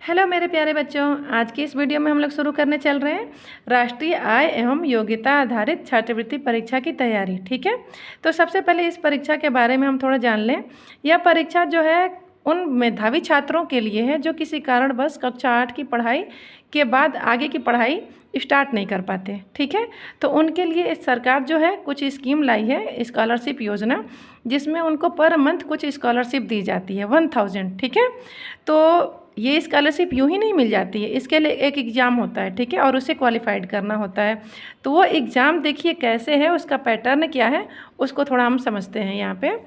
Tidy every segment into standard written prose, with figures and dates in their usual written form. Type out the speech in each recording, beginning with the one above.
Hello मेरे प्यारे बच्चों, आज की इस वीडियो में हम लोग शुरू करने चल रहे हैं राष्ट्रीय आय एवं योग्यता आधारित छात्रवृत्ति परीक्षा की तैयारी। ठीक है, तो सबसे पहले इस परीक्षा के बारे में हम थोड़ा जान लें। यह परीक्षा जो है उन मेधावी छात्रों के लिए है जो किसी कारणवश कक्षा 8 की पढ़ाई के बाद आगे की पढ़ाई स्टार्ट नहीं कर पाते। ठीक है, तो उनके लिए सरकार जो है कुछ स्कीम लाई है, स्कॉलरशिप योजना, जिसमें उनको पर मंथ कुछ स्कॉलरशिप दी जाती है 1000। ठीक है, तो ये स्कॉलरशिप यूँ ही नहीं मिल जाती है, इसके लिए एक एग्ज़ाम होता है। ठीक है, और उसे क्वालिफाइड करना होता है। तो वो एग्ज़ाम देखिए कैसे है, उसका पैटर्न क्या है, उसको थोड़ा हम समझते हैं यहाँ पे।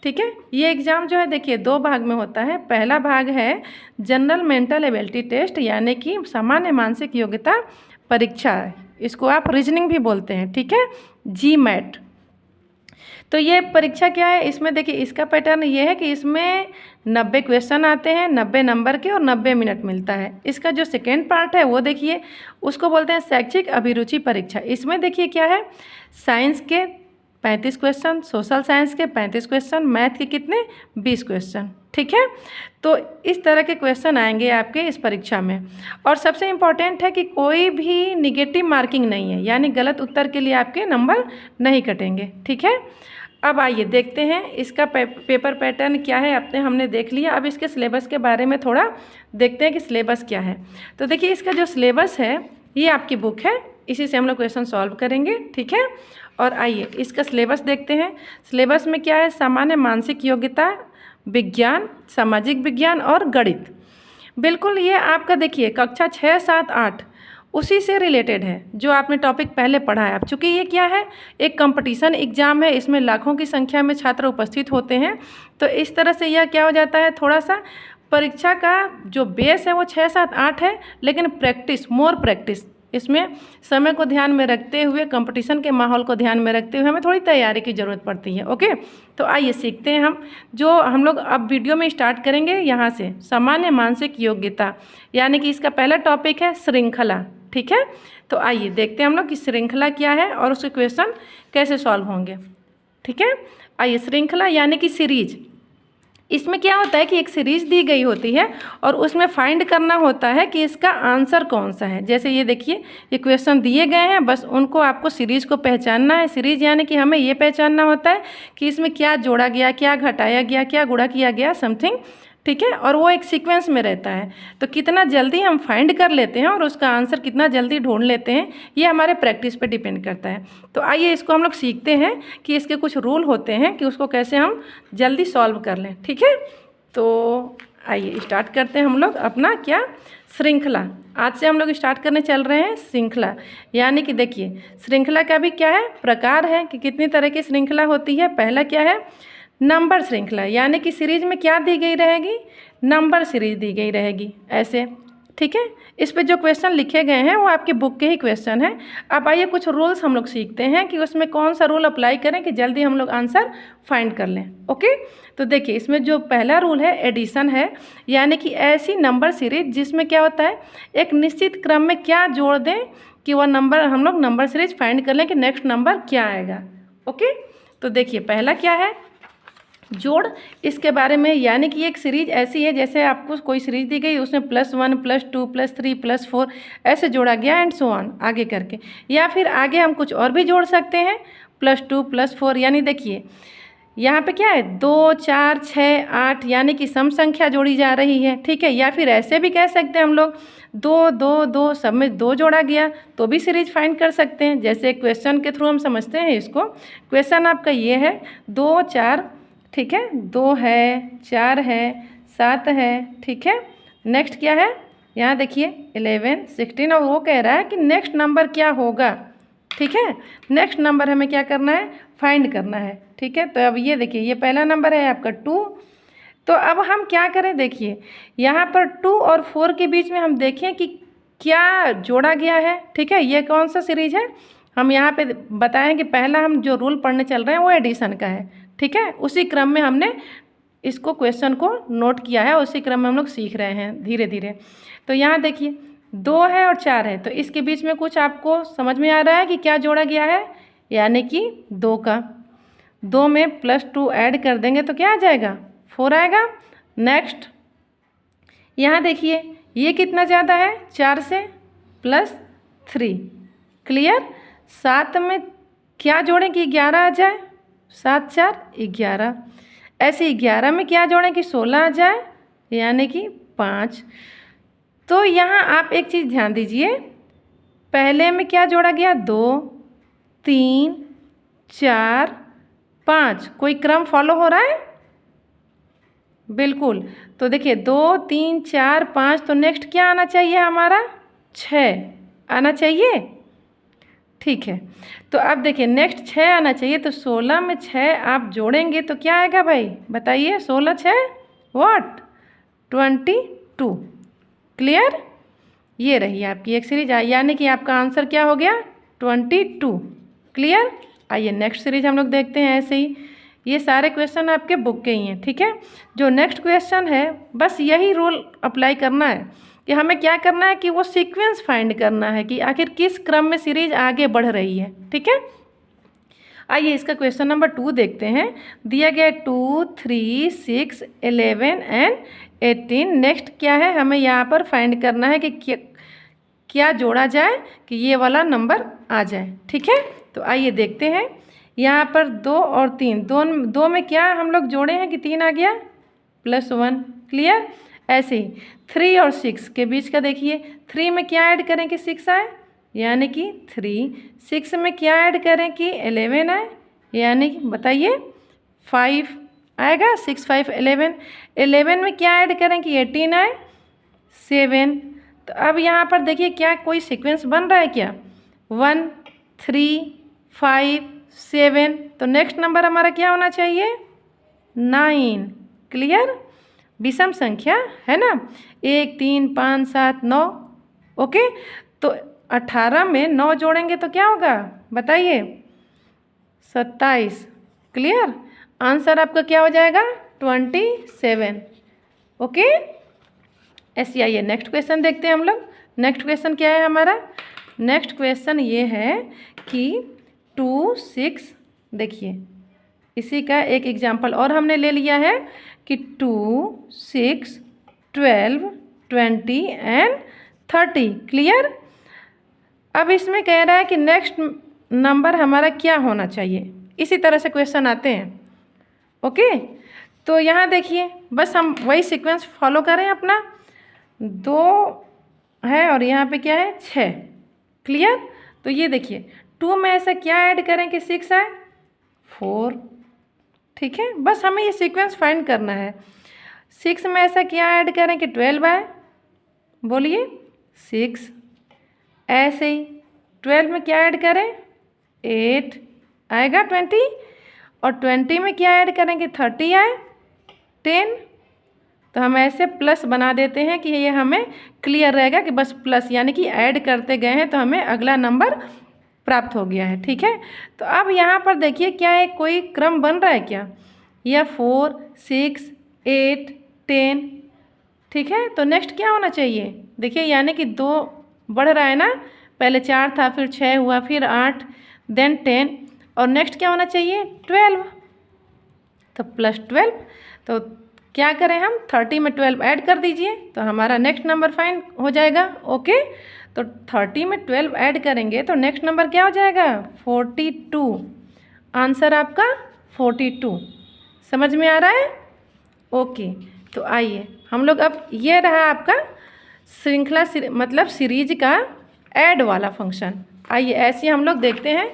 ठीक है, ये एग्ज़ाम जो है देखिए 2 भाग में होता है। पहला भाग है जनरल मेंटल एबिलिटी टेस्ट, यानी कि सामान्य मानसिक योग्यता परीक्षा है, इसको आप रीजनिंग भी बोलते हैं। ठीक है, GMAT। तो ये परीक्षा क्या है, इसमें देखिए इसका पैटर्न ये है कि इसमें 90 क्वेश्चन आते हैं, 90 नंबर के, और 90 मिनट मिलता है। इसका जो सेकेंड पार्ट है वो देखिए, उसको बोलते हैं शैक्षिक अभिरुचि परीक्षा। इसमें देखिए क्या है, साइंस के 35 क्वेश्चन, सोशल साइंस के 35 क्वेश्चन, मैथ के कितने 20 क्वेश्चन। ठीक है, तो इस तरह के क्वेश्चन आएंगे आपके इस परीक्षा में। और सबसे इम्पॉर्टेंट है कि कोई भी निगेटिव मार्किंग नहीं है, यानी गलत उत्तर के लिए आपके नंबर नहीं कटेंगे। ठीक है, अब आइए देखते हैं इसका पेपर पैटर्न क्या है। हमने देख लिया, अब इसके सिलेबस के बारे में थोड़ा देखते हैं कि सिलेबस क्या है। तो देखिए इसका जो सिलेबस है ये आपकी बुक है, इसी से हम लोग क्वेश्चन सॉल्व करेंगे। ठीक है, और आइए इसका सिलेबस देखते हैं। सिलेबस में क्या है, सामान्य मानसिक योग्यता, विज्ञान, सामाजिक विज्ञान और गणित। बिल्कुल ये आपका देखिए कक्षा 6, 7, 8 उसी से रिलेटेड है जो आपने टॉपिक पहले पढ़ा है। अब चूँकि ये क्या है, एक कंपटीशन एग्ज़ाम है, इसमें लाखों की संख्या में छात्र उपस्थित होते हैं, तो इस तरह से यह क्या हो जाता है, थोड़ा सा परीक्षा का जो बेस है वो 6, 7, 8 है, लेकिन प्रैक्टिस, मोर प्रैक्टिस, इसमें समय को ध्यान में रखते हुए, कंपटीशन के माहौल को ध्यान में रखते हुए हमें थोड़ी तैयारी की ज़रूरत पड़ती है। ओके, तो आइए सीखते हैं हम लोग अब वीडियो में स्टार्ट करेंगे यहाँ से। सामान्य मानसिक योग्यता, यानी कि इसका पहला टॉपिक है श्रृंखला। ठीक है, तो आइए देखते हैं हम लोग कि श्रृंखला क्या है और उसके क्वेश्चन कैसे सॉल्व होंगे। ठीक है, आइए श्रृंखला यानी कि सीरीज। इसमें क्या होता है कि एक सीरीज दी गई होती है और उसमें फाइंड करना होता है कि इसका आंसर कौन सा है। जैसे ये देखिए ये क्वेश्चन दिए गए हैं, बस उनको आपको सीरीज को पहचानना है। सीरीज यानी कि हमें ये पहचानना होता है कि इसमें क्या जोड़ा गया, क्या घटाया गया, क्या गुणा किया गया, समथिंग। ठीक है, और वो एक सीक्वेंस में रहता है। तो कितना जल्दी हम फाइंड कर लेते हैं और उसका आंसर कितना जल्दी ढूंढ लेते हैं, ये हमारे प्रैक्टिस पे डिपेंड करता है। तो आइए इसको हम लोग सीखते हैं कि इसके कुछ रूल होते हैं कि उसको कैसे हम जल्दी सॉल्व कर लें। ठीक है, तो आइए स्टार्ट करते हैं हम लोग अपना क्या, श्रृंखला। आज से हम लोग स्टार्ट करने चल रहे हैं श्रृंखला, यानी कि देखिए श्रृंखला का भी क्या है, प्रकार है कि कितनी तरह की श्रृंखला होती है। पहला क्या है, नंबर श्रृंखला, यानी कि सीरीज में क्या दी गई रहेगी, नंबर सीरीज दी गई रहेगी ऐसे। ठीक है, इस पे जो क्वेश्चन लिखे गए हैं वो आपके बुक के ही क्वेश्चन हैं। अब आइए कुछ रूल्स हम लोग सीखते हैं कि उसमें कौन सा रूल अप्लाई करें कि जल्दी हम लोग आंसर फाइंड कर लें। ओके, तो देखिए इसमें जो पहला रूल है एडिशन है, यानी कि ऐसी नंबर सीरीज जिसमें क्या होता है, एक निश्चित क्रम में क्या जोड़ दें कि वह नंबर, हम लोग नंबर सीरीज फाइंड कर लें कि नेक्स्ट नंबर क्या आएगा। ओके, तो देखिए पहला क्या है, जोड़। इसके बारे में, यानी कि एक सीरीज ऐसी है जैसे आपको कोई सीरीज दी गई, उसमें +1, +2, +3, +4 ऐसे जोड़ा गया एंड सो ऑन आगे करके। या फिर आगे हम कुछ और भी जोड़ सकते हैं, +2, +4, यानी देखिए यहाँ पे क्या है 2, 4, 6, 8, यानी कि सम संख्या जोड़ी जा रही है। ठीक है, या फिर ऐसे भी कह सकते हैं हम लोग 2, 2, 2, सब में 2 जोड़ा गया तो भी सीरीज फाइंड कर सकते हैं। जैसे क्वेश्चन के थ्रू हम समझते हैं इसको। क्वेश्चन आपका ये है 2, 4, ठीक है, 2 है, 4 है, 7 है। ठीक है, नेक्स्ट क्या है, यहाँ देखिए 11, 16, और वो कह रहा है कि नेक्स्ट नंबर क्या होगा। ठीक है, नेक्स्ट नंबर हमें क्या करना है, फाइंड करना है। ठीक है, तो अब ये देखिए ये पहला नंबर है आपका 2। तो अब हम क्या करें, देखिए यहाँ पर 2 और 4 के बीच में हम देखें कि क्या जोड़ा गया है। ठीक है, ये कौन सा सीरीज है, हम यहाँ पे बताएं कि पहला हम जो रूल पढ़ने चल रहे हैं वो एडिशन का है। ठीक है, उसी क्रम में हमने इसको क्वेश्चन को नोट किया है, उसी क्रम में हम लोग सीख रहे हैं धीरे धीरे। तो यहाँ देखिए 2 है और 4 है, तो इसके बीच में कुछ आपको समझ में आ रहा है कि क्या जोड़ा गया है, यानी कि 2 का 2 में +2 ऐड कर देंगे तो क्या आ जाएगा, 4 आएगा। नेक्स्ट यहाँ देखिए ये कितना ज़्यादा है 4 से +3। क्लियर। 7 में क्या जोड़ें कि 11 आ जाए, 7 4 11। ऐसे 11 में क्या जोड़ें कि 16 आ जाए, यानी कि 5। तो यहाँ आप एक चीज़ ध्यान दीजिए, पहले में क्या जोड़ा गया 2 3 4 5। कोई क्रम फॉलो हो रहा है? बिल्कुल। तो देखिए 2 3 4 5, तो नेक्स्ट क्या आना चाहिए हमारा 6 आना चाहिए। ठीक है, तो अब देखिए नेक्स्ट 6 आना चाहिए। तो 16 में 6 आप जोड़ेंगे तो क्या आएगा भाई बताइए। 16 6 व्हाट 22। क्लियर। ये रही आपकी एक सीरीज, यानी कि आपका आंसर क्या हो गया 22। क्लियर। आइए नेक्स्ट सीरीज हम लोग देखते हैं। ऐसे ही ये सारे क्वेश्चन आपके बुक के ही हैं। ठीक है, जो नेक्स्ट क्वेश्चन है बस यही रूल अप्लाई करना है कि हमें क्या करना है कि वो सीक्वेंस फाइंड करना है कि आखिर किस क्रम में सीरीज आगे बढ़ रही है। ठीक है, आइए इसका क्वेश्चन नंबर 2 देखते हैं। दिया गया 2 3 6 11 एंड 18। नेक्स्ट क्या है, हमें यहाँ पर फाइंड करना है कि क्या जोड़ा जाए कि ये वाला नंबर आ जाए। ठीक है, तो आइए देखते हैं। यहाँ पर 2 और 3, दो में क्या हम लोग जोड़े हैं कि 3 आ गया +1। क्लियर। ऐसे ही 3 और 6 के बीच का देखिए, 3 में क्या ऐड करें कि 6 आए, यानी कि 3। 6 में क्या ऐड करें कि 11 आए, यानी कि बताइए 5 आएगा। 6 5 11। 11 में क्या ऐड करें कि 18 आए, 7। तो अब यहाँ पर देखिए क्या कोई सीक्वेंस बन रहा है क्या, 1 3 5 7। तो नेक्स्ट नंबर हमारा क्या होना चाहिए 9। क्लियर। विषम संख्या है ना, 1 3 5 7 9। ओके, तो 18 में 9 जोड़ेंगे तो क्या होगा बताइए 27। क्लियर। आंसर आपका क्या हो जाएगा 27। ओके। ऐसे आइए नेक्स्ट क्वेश्चन देखते हैं हम लोग। नेक्स्ट क्वेश्चन क्या है हमारा, नेक्स्ट क्वेश्चन ये है कि 2 6। देखिए इसी का एक एग्जाम्पल और हमने ले लिया है कि 2 6 12 20 एंड 30। क्लियर। अब इसमें कह रहा है कि नेक्स्ट नंबर हमारा क्या होना चाहिए, इसी तरह से क्वेश्चन आते हैं। ओके, तो यहाँ देखिए बस हम वही सीक्वेंस फॉलो करें अपना। 2 है और यहाँ पे क्या है 6। क्लियर। तो ये देखिए 2 में ऐसा क्या ऐड करें कि 6 आए, 4। ठीक है, बस हमें ये सीक्वेंस फाइंड करना है। 6 में ऐसा क्या ऐड करें कि 12 आए, बोलिए 6। ऐसे ही 12 में क्या ऐड करें 8 आएगा 20। और 20 में क्या ऐड करें कि 30 आए 10। तो हम ऐसे प्लस बना देते हैं कि ये हमें क्लियर रहेगा कि बस प्लस यानी कि ऐड करते गए हैं तो हमें अगला नंबर प्राप्त हो गया है। ठीक है, तो अब यहाँ पर देखिए क्या है कोई क्रम बन रहा है क्या, या 4 6 8 10। ठीक है, तो नेक्स्ट क्या होना चाहिए देखिए, यानी कि 2 बढ़ रहा है ना, पहले 4 था फिर 6 हुआ फिर 8 देन 10 और नेक्स्ट क्या होना चाहिए 12। तो +12। तो क्या करें हम 30 में 12 ऐड कर दीजिए तो हमारा नेक्स्ट नंबर फाइंड हो जाएगा। ओके, तो 30 में 12 ऐड करेंगे तो नेक्स्ट नंबर क्या हो जाएगा 42। आंसर आपका 42। समझ में आ रहा है। ओके, तो आइए हम लोग अब ये रहा आपका श्रृंखला मतलब सीरीज का ऐड वाला फंक्शन। आइए ऐसे हम लोग देखते हैं।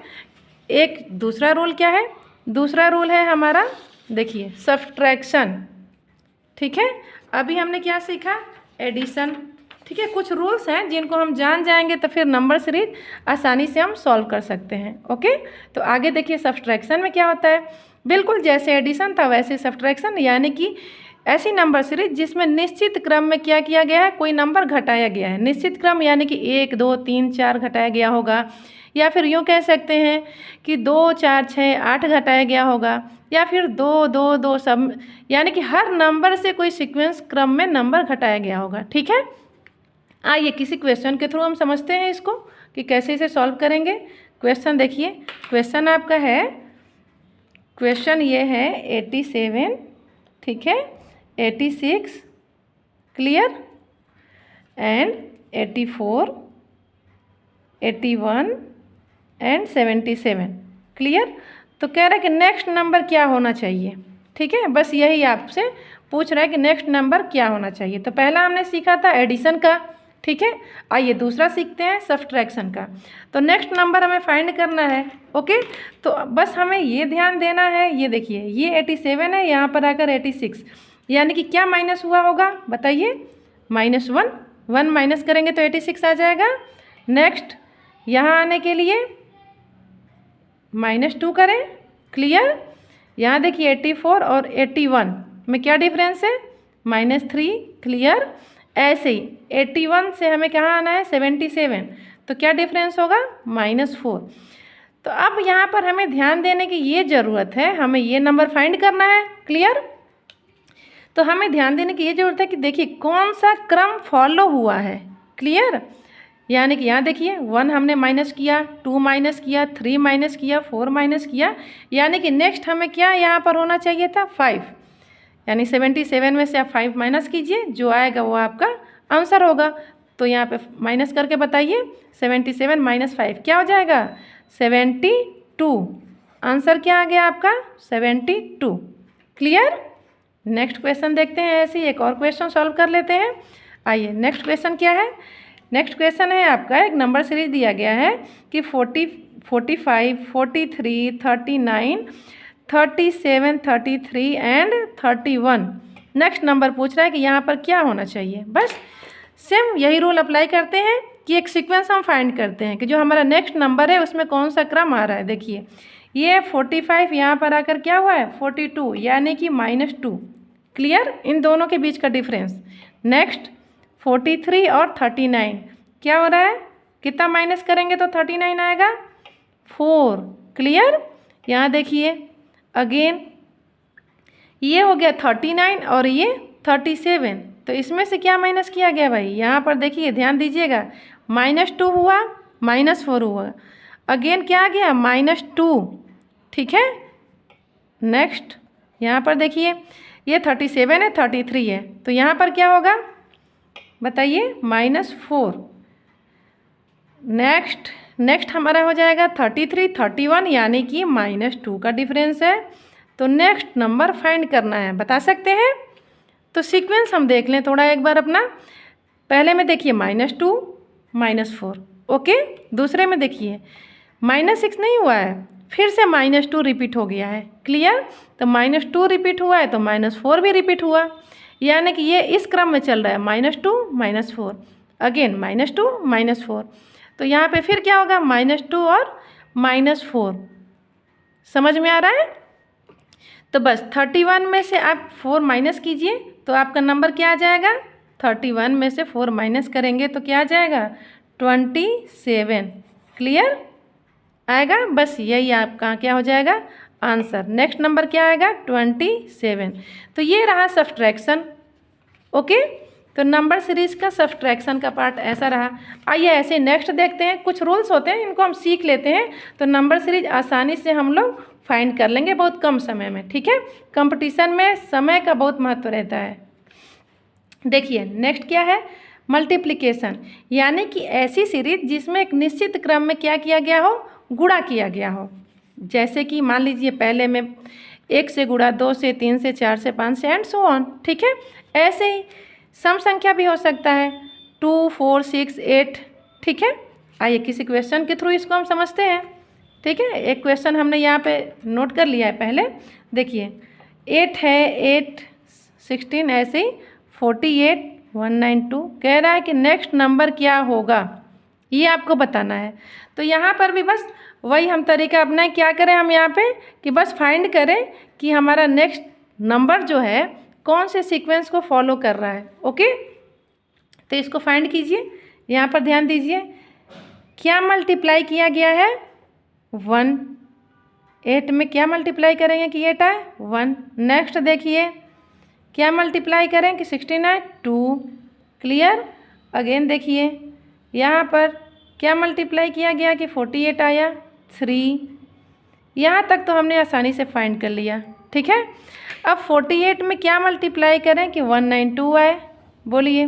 एक दूसरा रूल क्या है, दूसरा रूल है हमारा देखिए सब्ट्रैक्शन। ठीक है, अभी हमने क्या सीखा एडिशन। ठीक है, कुछ रूल्स हैं जिनको हम जान जाएंगे तो फिर नंबर सीरीज आसानी से हम सॉल्व कर सकते हैं। ओके, तो आगे देखिए सब्ट्रैक्शन में क्या होता है, बिल्कुल जैसे एडिशन था वैसे सब्ट्रैक्शन, यानी कि ऐसी नंबर सीरीज जिसमें निश्चित क्रम में क्या किया गया है, कोई नंबर घटाया गया है। निश्चित क्रम यानी कि 1 2 3 4 घटाया गया होगा, या फिर यूँ कह सकते हैं कि 2 4 6 8 घटाया गया होगा, या फिर 2 2 2 सब, यानी कि हर नंबर से कोई सीक्वेंस क्रम में नंबर घटाया गया होगा। ठीक है, आइए किसी क्वेश्चन के थ्रू हम समझते हैं इसको कि कैसे इसे सॉल्व करेंगे। क्वेश्चन देखिए, क्वेश्चन आपका है, क्वेश्चन ये है 87, ठीक है 86। क्लियर। And 84, 81 and 77। क्लियर। तो कह रहा है कि नेक्स्ट नंबर क्या होना चाहिए। ठीक है, बस यही आपसे पूछ रहा है कि नेक्स्ट नंबर क्या होना चाहिए। तो पहला हमने सीखा था एडिशन का। ठीक है, आइए दूसरा सीखते हैं सब्सट्रैक्शन का। तो नेक्स्ट नंबर हमें फाइंड करना है। ओके, तो बस हमें ये ध्यान देना है, ये देखिए ये 87 है, यहाँ पर आकर 86, यानी कि क्या माइनस हुआ होगा बताइए, -1। 1 माइनस करेंगे तो 86 आ जाएगा। नेक्स्ट यहाँ आने के लिए -2 करें। क्लियर। यहाँ देखिए 84 और 81 में क्या डिफरेंस है, -3। क्लियर। ऐसे ही 81 से हमें कहाँ आना है 77, तो क्या डिफरेंस होगा -4। तो अब यहाँ पर हमें ध्यान देने की ये ज़रूरत है, हमें ये नंबर फाइंड करना है। क्लियर। तो हमें ध्यान देने की ये ज़रूरत है कि देखिए कौन सा क्रम फॉलो हुआ है। क्लियर। यानी कि यहाँ देखिए 1 हमने माइनस किया, 2 माइनस किया, 3 माइनस किया, 4 माइनस किया, यानी कि नेक्स्ट हमें क्या यहाँ पर होना चाहिए था 5। यानी 77 में से आप 5 माइनस कीजिए, जो आएगा वो आपका आंसर होगा। तो यहाँ पे माइनस करके बताइए 77 - 5 क्या हो जाएगा 72। आंसर क्या आ गया आपका 72। क्लियर। नेक्स्ट क्वेश्चन देखते हैं, ऐसे ही एक और क्वेश्चन सॉल्व कर लेते हैं। आइए नेक्स्ट क्वेश्चन क्या है। नेक्स्ट क्वेश्चन है आपका, एक नंबर सीरीज दिया गया है कि 40, 45, 43, 39, 37, 33 एंड 31। नेक्स्ट नंबर पूछ रहा है कि यहाँ पर क्या होना चाहिए। बस सेम यही रूल अप्लाई करते हैं कि एक सीक्वेंस हम फाइंड करते हैं कि जो हमारा नेक्स्ट नंबर है उसमें कौन सा क्रम आ रहा है। देखिए ये 45 यहाँ पर आकर क्या हुआ है 42, यानी कि -2। क्लियर। इन दोनों के बीच का डिफरेंस। नेक्स्ट 43 और 39 क्या हो रहा है, कितना माइनस करेंगे तो 39 आएगा 4। क्लियर। यहाँ देखिए अगेन ये हो गया 39 और ये 37, तो इसमें से क्या माइनस किया गया भाई, यहाँ पर देखिए ध्यान दीजिएगा, -2 हुआ, -4 हुआ, अगेन क्या आ गया -2। ठीक है। नेक्स्ट यहाँ पर देखिए ये 37 है, 33 है, तो यहाँ पर क्या होगा बताइए -4। नेक्स्ट हमारा हो जाएगा 33, 31, यानी कि -2 का डिफरेंस है। तो नेक्स्ट नंबर फाइंड करना है, बता सकते हैं। तो सीक्वेंस हम देख लें थोड़ा एक बार अपना। पहले में देखिए -2, -4। ओके। दूसरे में देखिए -6 नहीं हुआ है, फिर से -2 रिपीट हो गया है। क्लियर। तो -2 रिपीट हुआ है तो -4 भी रिपीट हुआ, यानी कि ये इस क्रम में चल रहा है -2, -4, अगेन -2, -4। तो यहाँ पे फिर क्या होगा -2 और -4। समझ में आ रहा है। तो बस 31 में से आप 4 माइनस कीजिए तो आपका नंबर क्या आ जाएगा, 31 में से 4 माइनस करेंगे तो क्या आ जाएगा 27। क्लियर आएगा। बस यही आपका क्या हो जाएगा आंसर। नेक्स्ट नंबर क्या आएगा 27। तो ये रहा सब्सट्रैक्शन। ओके। तो नंबर सीरीज का सब्सट्रैक्शन का पार्ट ऐसा रहा। आइए ऐसे नेक्स्ट देखते हैं। कुछ रूल्स होते हैं इनको हम सीख लेते हैं तो नंबर सीरीज आसानी से हम लोग फाइंड कर लेंगे बहुत कम समय में। ठीक है। कंपटीशन में समय का बहुत महत्व रहता है। देखिए नेक्स्ट क्या है मल्टीप्लिकेशन, यानी कि ऐसी सीरीज जिसमें एक निश्चित क्रम में क्या किया गया हो, गुणा किया गया हो। जैसे कि मान लीजिए पहले में 1 से गुणा, 2 से, 3 से, 4 से, 5 से एंड सो ऑन। ठीक है। ऐसे ही सम संख्या भी हो सकता है 2, 4, 6, 8। ठीक है। आइए किसी क्वेश्चन के थ्रू इसको हम समझते हैं। ठीक है। एक क्वेश्चन हमने यहाँ पे नोट कर लिया है पहले। देखिए 8 है, 8, 16, ऐसे ही 48, 192 कह रहा है कि नेक्स्ट नंबर क्या होगा ये आपको बताना है। तो यहाँ पर भी बस वही हम तरीका अपनाएं। क्या करें हम यहाँ पे कि बस फाइंड करें कि हमारा नेक्स्ट नंबर जो है कौन से सीक्वेंस को फॉलो कर रहा है। ओके। तो इसको फाइंड कीजिए। यहाँ पर ध्यान दीजिए क्या मल्टीप्लाई किया गया है 1, 8 में क्या मल्टीप्लाई करेंगे कि 8 आए 1। नेक्स्ट देखिए क्या मल्टीप्लाई करें कि 16 आए 2। क्लियर। अगेन देखिए यहाँ पर क्या मल्टीप्लाई किया गया कि 48 आया 3। यहाँ तक तो हमने आसानी से फाइंड कर लिया। ठीक है। अब 48 में क्या मल्टीप्लाई करें कि 192 आए, बोलिए।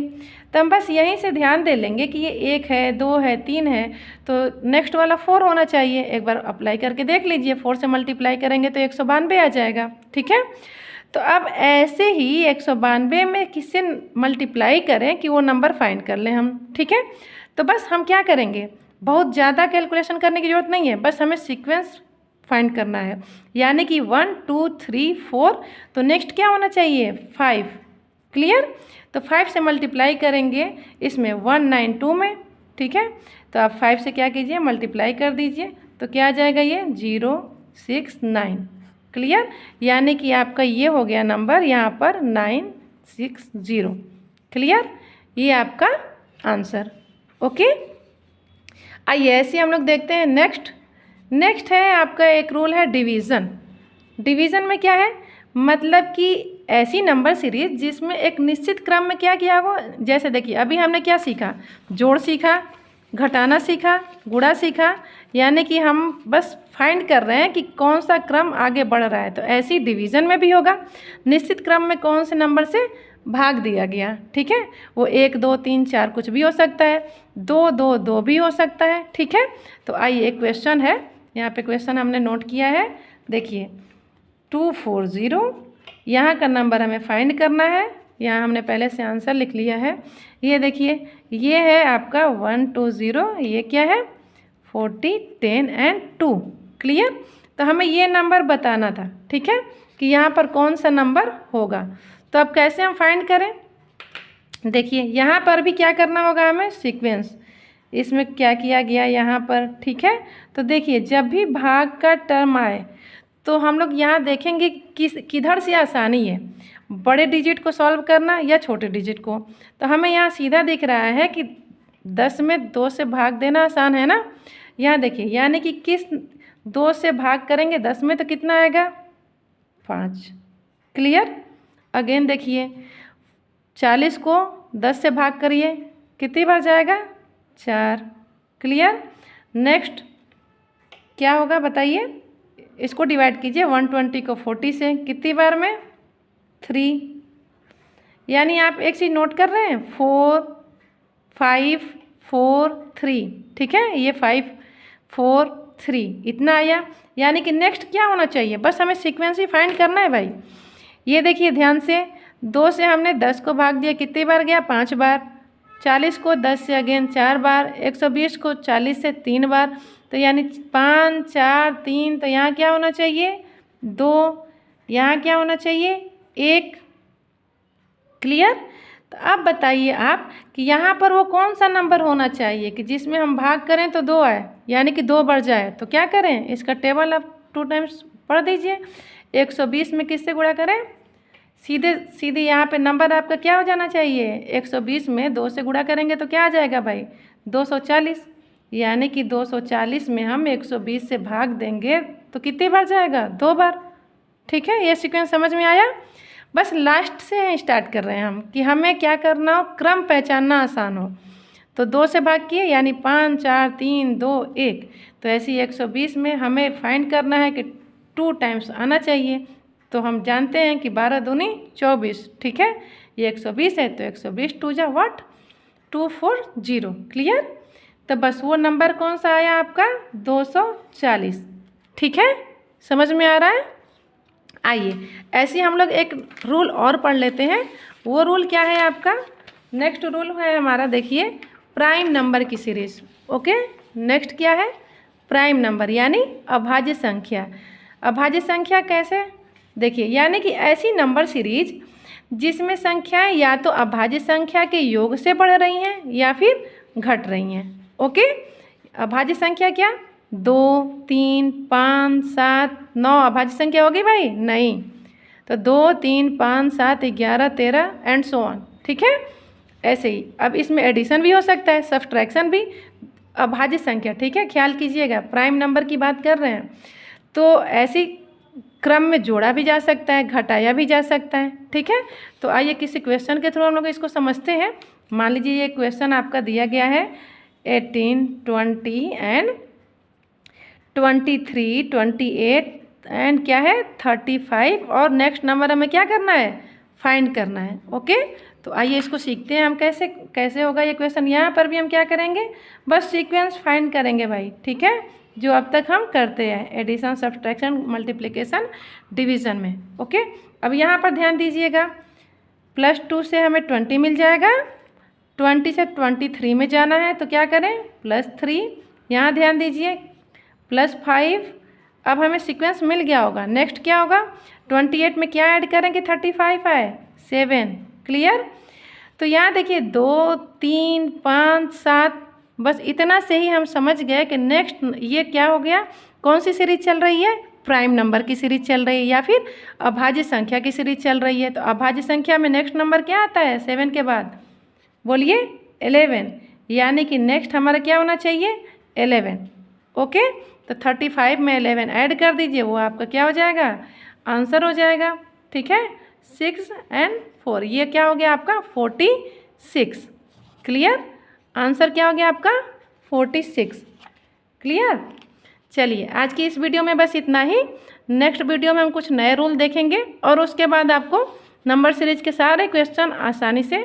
तो हम बस यहीं से ध्यान दे लेंगे कि ये 1 है, 2 है, 3 है, तो नेक्स्ट वाला 4 होना चाहिए। एक बार अप्लाई करके देख लीजिए, 4 से मल्टीप्लाई करेंगे तो 192 आ जाएगा। ठीक है, तो अब ऐसे ही 192 में किससे मल्टीप्लाई करें कि वो नंबर फाइंड कर लें हम। ठीक है, तो बस हम क्या करेंगे, बहुत ज़्यादा कैलकुलेशन करने की ज़रूरत नहीं है, बस हमें सीक्वेंस फाइंड करना है। यानी कि 1 2 3 4, तो नेक्स्ट क्या होना चाहिए 5। क्लियर, तो 5 से मल्टीप्लाई करेंगे इसमें 192 में। ठीक है, तो आप 5 से क्या कीजिए, मल्टीप्लाई कर दीजिए, तो क्या आ जाएगा ये 069। क्लियर, यानी कि आपका ये हो गया नंबर यहाँ पर 960। क्लियर, ये आपका आंसर। ओके, आइए ऐसे हम लोग देखते हैं नेक्स्ट है आपका एक रूल है डिवीज़न। डिवीज़न में क्या है, मतलब कि ऐसी नंबर सीरीज जिसमें एक निश्चित क्रम में क्या किया हो। जैसे देखिए अभी हमने क्या सीखा, जोड़ सीखा, घटाना सीखा, गुणा सीखा, यानी कि हम बस फाइंड कर रहे हैं कि कौन सा क्रम आगे बढ़ रहा है। तो ऐसी डिवीज़न में भी होगा, निश्चित क्रम में कौन से नंबर से भाग दिया गया। ठीक है, वो 1 2 3 4 कुछ भी हो सकता है, 2 2 2 भी हो सकता है। ठीक है, तो आइए एक क्वेश्चन है, यहाँ पे क्वेश्चन हमने नोट किया है, देखिए 240, यहाँ का नंबर हमें फाइंड करना है। यहाँ हमने पहले से आंसर लिख लिया है। ये देखिए, ये है आपका 120, ये क्या है 40 10 एंड 2। क्लियर, तो हमें ये नंबर बताना था। ठीक है, कि यहाँ पर कौन सा नंबर होगा। तो अब कैसे हम फाइंड करें, देखिए यहाँ पर भी क्या करना होगा हमें, सीक्वेंस। इसमें क्या किया गया यहाँ पर। ठीक है, तो देखिए जब भी भाग का टर्म आए तो हम लोग यहाँ देखेंगे किधर से आसानी है, बड़े डिजिट को सॉल्व करना या छोटे डिजिट को। तो हमें यहाँ सीधा दिख रहा है कि 10 में 2 से भाग देना आसान है ना। यहाँ देखिए, यानी कि किस 2 से भाग करेंगे 10 में तो कितना आएगा 5। क्लियर, अगेन देखिए 40 को 10 से भाग करिए, कितनी बार जाएगा 4। क्लियर, नेक्स्ट क्या होगा बताइए, इसको डिवाइड कीजिए 120 को 40 से, कितनी बार में 3। यानी आप एक चीज़ नोट कर रहे हैं, 4 5 4 3। ठीक है, ये 5 4 3 इतना आया। यानी कि नेक्स्ट क्या होना चाहिए, बस हमें सीक्वेंस ही फाइंड करना है भाई। ये देखिए ध्यान से, 2 से हमने 10 को भाग दिया, कितनी बार गया 5 बार। 40 को 10 से अगेन 4 बार, 120 को 40 से 3 बार, तो यानी 5 4 3, तो यहाँ क्या होना चाहिए 2, यहाँ क्या होना चाहिए 1। क्लियर, तो अब बताइए आप कि यहाँ पर वो कौन सा नंबर होना चाहिए कि जिसमें हम भाग करें तो 2 आए, यानी कि 2 बढ़ जाए। तो क्या करें, इसका टेबल आप 2 टाइम्स पढ़ दीजिए। 120 में किससे गुणा करें, सीधे यहाँ पे नंबर आपका क्या हो जाना चाहिए, 120 में 2 से गुणा करेंगे तो क्या आ जाएगा भाई 240। यानी कि 240 में हम 120 से भाग देंगे तो कितनी बार जाएगा 2 बार। ठीक है, ये सीक्वेंस समझ में आया। बस लास्ट से स्टार्ट कर रहे हैं हम कि हमें क्या करना हो, क्रम पहचानना आसान हो। तो 2 से भाग किए, यानी 5 4 3 2 1, तो ऐसी 120 में हमें फाइंड करना है कि 2 टाइम्स आना चाहिए। तो हम जानते हैं कि 12 दूनी 24। ठीक है, ये 120 है तो 120 2 जा व्हाट 240। क्लियर, तो बस वो नंबर कौन सा आया आपका 240। ठीक है, समझ में आ रहा है। आइए ऐसे हम लोग एक रूल और पढ़ लेते हैं। वो रूल क्या है आपका, नेक्स्ट रूल है हमारा, देखिए प्राइम नंबर की सीरीज। ओके, नेक्स्ट क्या है प्राइम नंबर, यानी अभाज्य संख्या। अभाज्य संख्या कैसे, देखिए यानी कि ऐसी नंबर सीरीज जिसमें संख्याएं या तो अभाज्य संख्या के योग से बढ़ रही हैं या फिर घट रही हैं। ओके, अभाज्य संख्या क्या 2 3 5 7 9 अभाज्य संख्या होगी भाई, नहीं। तो 2 3 5 7 11 13 एंड सो ऑन। ठीक है, ऐसे ही अब इसमें एडिशन भी हो सकता है, सब्सट्रैक्शन भी अभाज्य संख्या। ठीक है, ख्याल कीजिएगा प्राइम नंबर की बात कर रहे हैं, तो ऐसी क्रम में जोड़ा भी जा सकता है, घटाया भी जा सकता है। ठीक है, तो आइए किसी क्वेश्चन के थ्रू हम लोग इसको समझते हैं। मान लीजिए ये क्वेश्चन आपका दिया गया है 18 20 एंड 23 28 एंड क्या है 35, और नेक्स्ट नंबर हमें क्या करना है फाइंड करना है। ओके, तो आइए इसको सीखते हैं हम कैसे कैसे होगा ये क्वेश्चन। यहाँ पर भी हम क्या करेंगे, बस सीक्वेंस फाइंड करेंगे भाई, ठीक है, जो अब तक हम करते हैं एडिशन, सब्सट्रैक्शन, मल्टीप्लिकेशन, डिवीज़न में। ओके, अब यहाँ पर ध्यान दीजिएगा, +2 से हमें 20 मिल जाएगा, 20 से 23 में जाना है तो क्या करें, +3, यहाँ ध्यान दीजिए, +5। अब हमें सीक्वेंस मिल गया होगा, नेक्स्ट क्या होगा, 28 में क्या ऐड करेंगे, 35 है, 7। क्लियर। तो यहाँ देखिए 2, 3, 5, 7, बस इतना से ही हम समझ गए कि नेक्स्ट ये क्या हो गया, कौन सी सीरीज चल रही है, प्राइम नंबर की सीरीज चल रही है या फिर अभाज्य संख्या की सीरीज चल रही है। तो अभाज्य संख्या में नेक्स्ट नंबर क्या आता है 7 के बाद, बोलिए 11, यानी कि नेक्स्ट हमारा क्या होना चाहिए 11। ओके, तो 35 में 11 ऐड कर दीजिए, वो आपका क्या हो जाएगा, आंसर हो जाएगा। ठीक है, 6 और 4, ये क्या हो गया आपका 46। क्लियर, आंसर क्या हो गया आपका 46। क्लियर। चलिए आज की इस वीडियो में बस इतना ही। नेक्स्ट वीडियो में हम कुछ नए रूल देखेंगे और उसके बाद आपको नंबर सीरीज के सारे क्वेश्चन आसानी से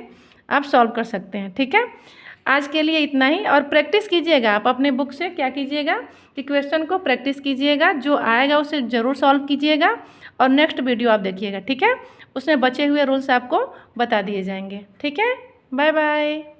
आप सॉल्व कर सकते हैं। ठीक है, आज के लिए इतना ही। और प्रैक्टिस कीजिएगा आप अपने बुक से, क्या कीजिएगा कि क्वेश्चन को प्रैक्टिस कीजिएगा, जो आएगा उसे ज़रूर सॉल्व कीजिएगा और नेक्स्ट वीडियो आप देखिएगा। ठीक है, उसमें बचे हुए रूल्स आपको बता दिए जाएंगे। ठीक है, बाय बाय।